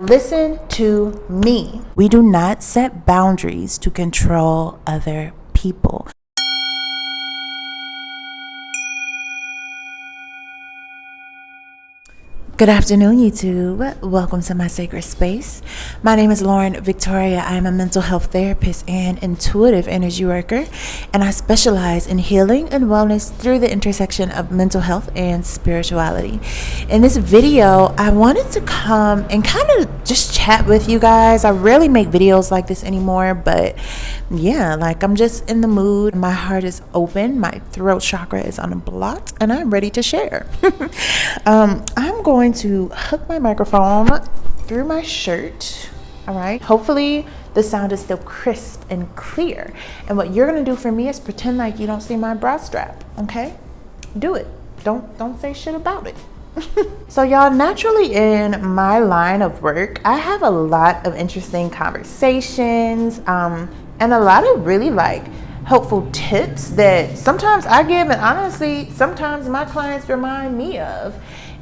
Listen to me. We do not set boundaries to control other people. Good afternoon, YouTube. Welcome to my sacred space. My name is Lauren Victoria. I am a mental health therapist and intuitive energy worker, and I specialize in healing and wellness through the intersection of mental health and spirituality. In this video, I wanted to come and kind of just chat with you guys. I rarely make videos like this anymore, but yeah, I'm just in the mood. My heart is open, my throat chakra is unblocked, and I'm ready to share. I'm going to hook my microphone through my shirt. All right, hopefully the sound is still crisp and clear, and what you're gonna do for me is pretend like you don't see my bra strap. Okay, do it. Don't say shit about it. So y'all, naturally in my line of work, I have a lot of interesting conversations and a lot of really helpful tips that sometimes I give, and honestly sometimes my clients remind me of.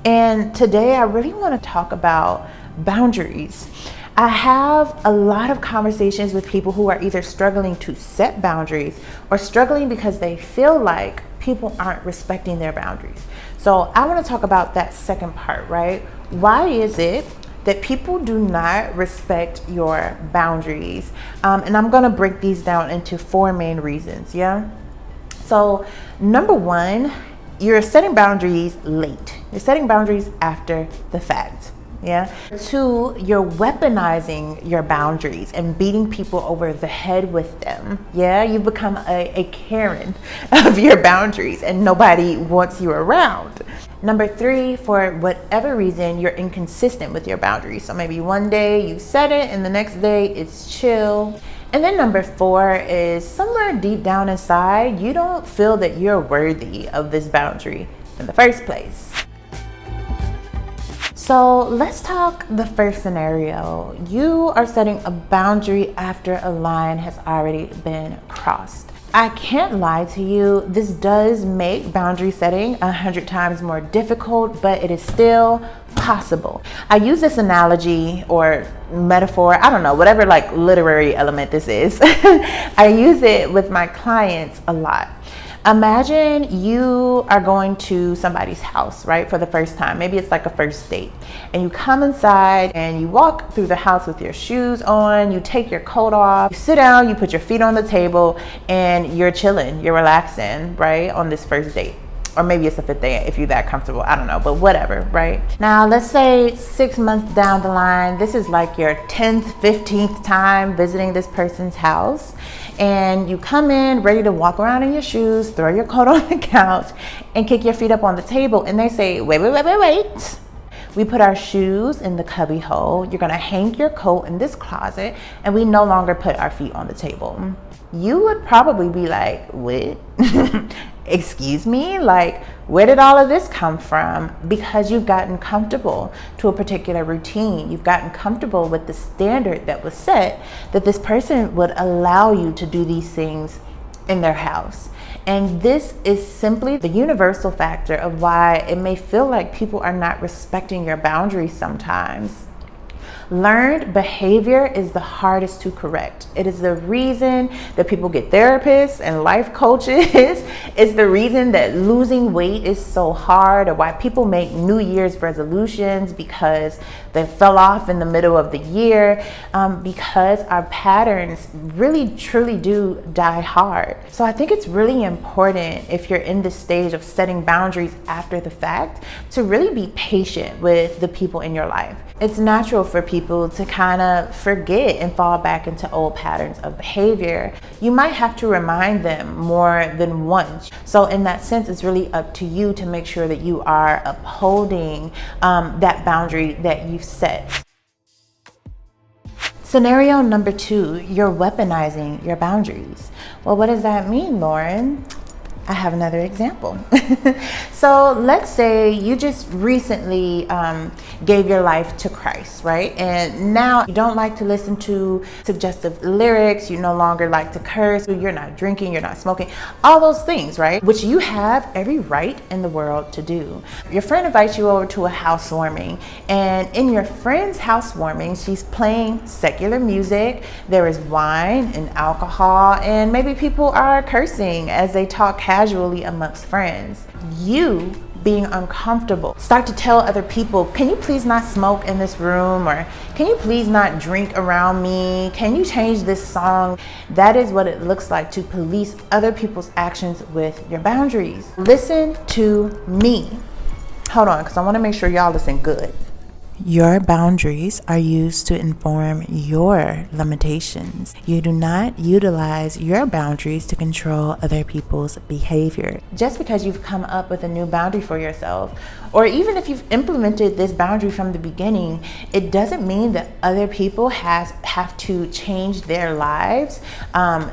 And today I really want to talk about boundaries. I have a lot of conversations with people who are either struggling to set boundaries or struggling because they feel like people aren't respecting their boundaries. So I want to talk about that second part, right? Why is it that people do not respect your boundaries? And I'm going to break these down into 4 main reasons. Yeah. So number 1, you're setting boundaries late. You're setting boundaries after the fact. Yeah. 2, you're weaponizing your boundaries and beating people over the head with them. Yeah. You've become a Karen of your boundaries and nobody wants you around. Number 3, for whatever reason, you're inconsistent with your boundaries. So maybe one day you set it and the next day it's chill. And then number 4 is somewhere deep down inside, you don't feel that you're worthy of this boundary in the first place. So let's talk the first scenario. You are setting a boundary after a line has already been crossed. I can't lie to you, this does make boundary setting 100 times more difficult, but it is still possible. I use this analogy or metaphor, I don't know, whatever literary element this is. I use it with my clients a lot. Imagine you are going to somebody's house, right, for the first time. Maybe it's like a first date, and you come inside and you walk through the house with your shoes on, you take your coat off, you sit down, you put your feet on the table, and you're chilling, you're relaxing, right, on this first date. Or maybe it's a 5th day if you're that comfortable, I don't know, but whatever, right? Now, let's say 6 months down the line, this is like your 10th, 15th time visiting this person's house, and you come in ready to walk around in your shoes, throw your coat on the couch, and kick your feet up on the table, and they say, wait. We put our shoes in the cubby hole. You're gonna hang your coat in this closet, and we no longer put our feet on the table. You would probably be like, what? Excuse me? Where did all of this come from? Because you've gotten comfortable to a particular routine. You've gotten comfortable with the standard that was set that this person would allow you to do these things in their house. And this is simply the universal factor of why it may feel like people are not respecting your boundaries sometimes. Learned behavior is the hardest to correct. It is the reason that people get therapists and life coaches. It's the reason that losing weight is so hard, or why people make New Year's resolutions because they fell off in the middle of the year, because our patterns really truly do die hard. So I think it's really important, if you're in this stage of setting boundaries after the fact, to really be patient with the people in your life. It's natural for people to kind of forget and fall back into old patterns of behavior. You might have to remind them more than once. So in that sense, it's really up to you to make sure that you are upholding that boundary that you've set. Scenario number 2, you're weaponizing your boundaries. Well, what does that mean, Lauren? I have another example. So let's say you just recently gave your life to Christ, right? And now you don't like to listen to suggestive lyrics, you no longer like to curse, you're not drinking, you're not smoking, all those things, right? Which you have every right in the world to do. Your friend invites you over to a housewarming, and in your friend's housewarming, she's playing secular music, there is wine and alcohol, and maybe people are cursing as they talk casually amongst friends. You being uncomfortable, start to tell other people, can you please not smoke in this room? Or can you please not drink around me? Can you change this song? That is what it looks like to police other people's actions with your boundaries. Listen to me. Hold on, because I want to make sure y'all listen good. Your boundaries are used to inform your limitations. You do not utilize your boundaries to control other people's behavior. Just because you've come up with a new boundary for yourself, or even if you've implemented this boundary from the beginning, it doesn't mean that other people have to change their lives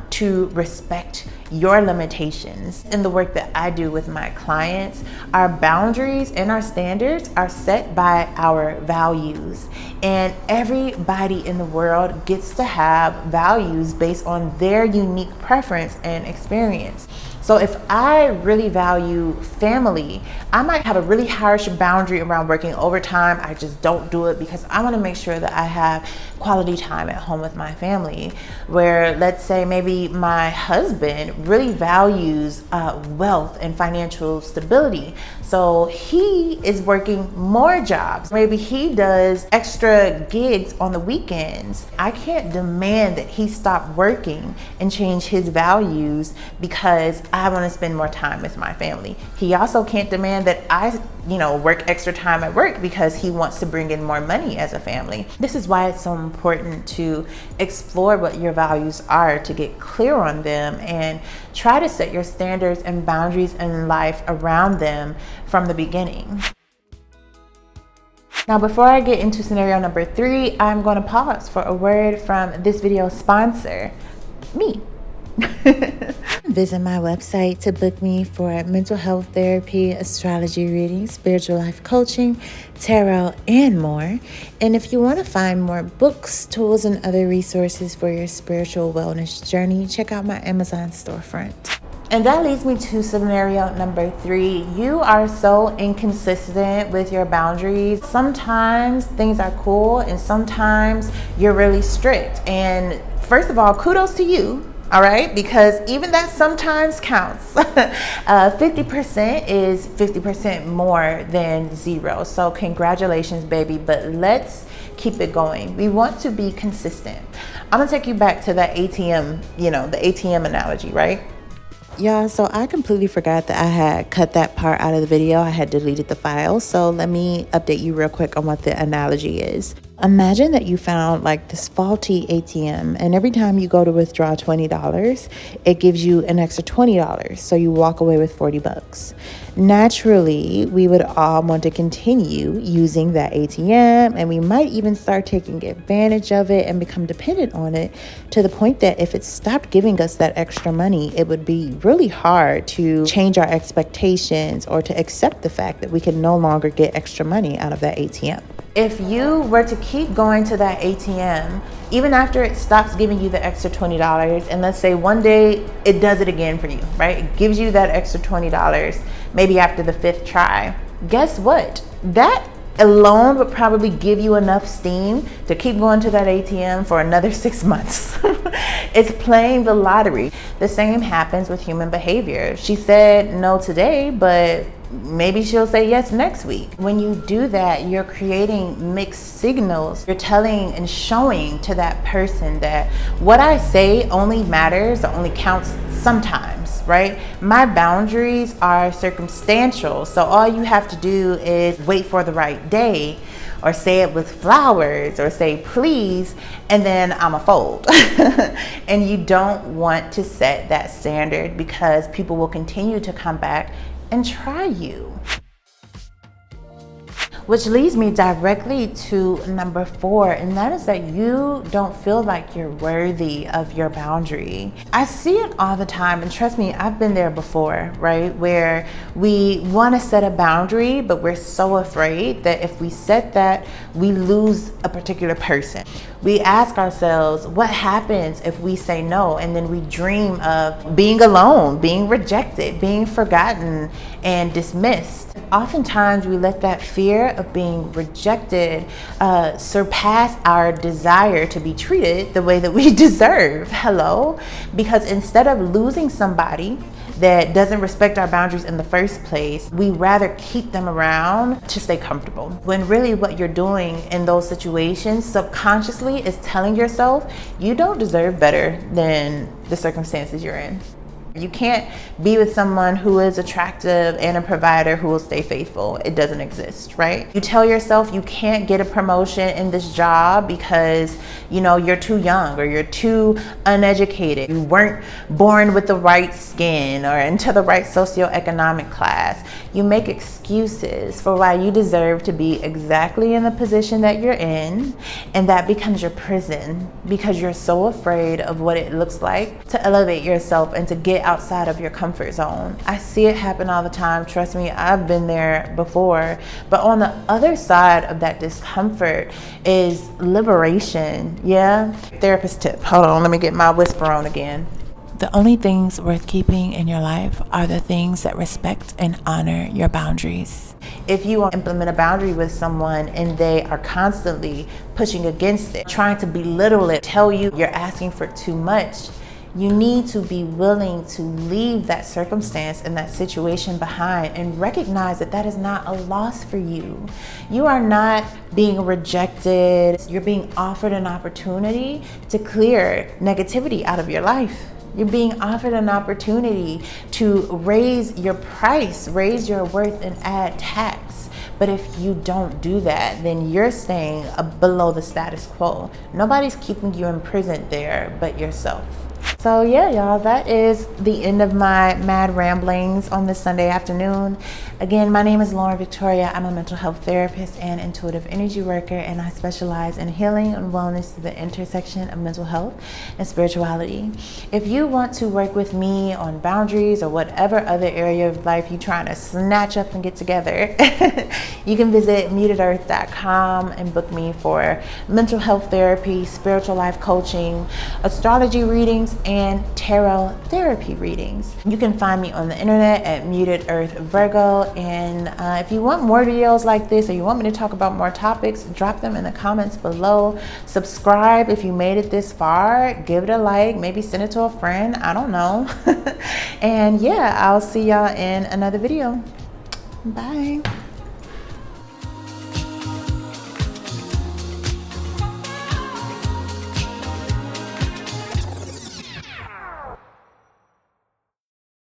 to respect your limitations. In the work that I do with my clients, our boundaries and our standards are set by our values, and everybody in the world gets to have values based on their unique preference and experience. So if I really value family, I might have a really harsh boundary around working overtime. I just don't do it because I want to make sure that I have quality time at home with my family. Where let's say maybe my husband really values wealth and financial stability. So he is working more jobs. Maybe he does extra gigs on the weekends. I can't demand that he stop working and change his values because I want to spend more time with my family. He also can't demand that I, work extra time at work because he wants to bring in more money as a family. This is why it's so important to explore what your values are, to get clear on them and try to set your standards and boundaries in life around them from the beginning. Now, before I get into scenario number 3, I'm going to pause for a word from this video sponsor, me. Visit my website to book me for mental health therapy, astrology reading, spiritual life coaching, tarot, and more. And if you want to find more books, tools, and other resources for your spiritual wellness journey, check out my Amazon storefront. And that leads me to scenario number 3. You are so inconsistent with your boundaries. Sometimes things are cool and sometimes you're really strict. And first of all, kudos to you. All right, because even that sometimes counts. 50% is 50% more than 0. So congratulations, baby, but let's keep it going. We want to be consistent. I'm gonna take you back to that ATM, the ATM analogy, right? Yeah, so I completely forgot that I had cut that part out of the video. I had deleted the file. So let me update you real quick on what the analogy is. Imagine that you found like this faulty ATM, and every time you go to withdraw $20, it gives you an extra $20. So you walk away with 40 bucks. Naturally, we would all want to continue using that ATM, and we might even start taking advantage of it and become dependent on it to the point that if it stopped giving us that extra money, it would be really hard to change our expectations or to accept the fact that we can no longer get extra money out of that ATM. If you were to keep going to that ATM, even after it stops giving you the extra $20, and let's say one day it does it again for you, right? It gives you that extra $20, maybe after the 5th try. Guess what? That alone would probably give you enough steam to keep going to that ATM for another 6 months. It's playing the lottery. The same happens with human behavior. She said no today, but maybe she'll say yes next week. When you do that, you're creating mixed signals. You're telling and showing to that person that what I say only matters or only counts sometimes, right? My boundaries are circumstantial. So all you have to do is wait for the right day, or say it with flowers, or say please, and then I'ma fold. And you don't want to set that standard because people will continue to come back and try you. Which leads me directly to number 4, and that is that you don't feel like you're worthy of your boundary. I see it all the time, and trust me, I've been there before, right? Where we want to set a boundary, but we're so afraid that if we set that, we lose a particular person. We ask ourselves, what happens if we say no? And then we dream of being alone, being rejected, being forgotten and dismissed. Oftentimes we let that fear of being rejected surpass our desire to be treated the way that we deserve. Hello? Because instead of losing somebody that doesn't respect our boundaries in the first place, we rather keep them around to stay comfortable. When really what you're doing in those situations subconsciously is telling yourself you don't deserve better than the circumstances you're in. You can't be with someone who is attractive and a provider who will stay faithful. It doesn't exist, right? You tell yourself you can't get a promotion in this job because, you know, you're too young or you're too uneducated. You weren't born with the right skin or into the right socioeconomic class. You make excuses for why you deserve to be exactly in the position that you're in, and that becomes your prison because you're so afraid of what it looks like to elevate yourself and to get outside of your comfort zone. I see it happen all the time. Trust me, I've been there before. But on the other side of that discomfort is liberation. Yeah. Therapist tip. Hold on, let me get my whisper on again. The only things worth keeping in your life are the things that respect and honor your boundaries. If you implement a boundary with someone and they are constantly pushing against it, trying to belittle it, tell you you're asking for too much, you need to be willing to leave that circumstance and that situation behind and recognize that that is not a loss for you. You are not being rejected. You're being offered an opportunity to clear negativity out of your life. You're being offered an opportunity to raise your price, raise your worth, and add tax. But if you don't do that, then you're staying below the status quo. Nobody's keeping you imprisoned there but yourself. So yeah, y'all, that is the end of my mad ramblings on this Sunday afternoon. Again, my name is Lauren Victoria. I'm a mental health therapist and intuitive energy worker, and I specialize in healing and wellness through the intersection of mental health and spirituality. If you want to work with me on boundaries or whatever other area of life you're trying to snatch up and get together, you can visit mutedearth.com and book me for mental health therapy, spiritual life coaching, astrology readings, and tarot therapy readings. You can find me on the internet at Muted Earth Virgo, and if you want more videos like this or you want me to talk about more topics, drop them in the comments below. Subscribe if you made it this far, give it a like, maybe send it to a friend, I don't know. And yeah, I'll see y'all in another video. Bye.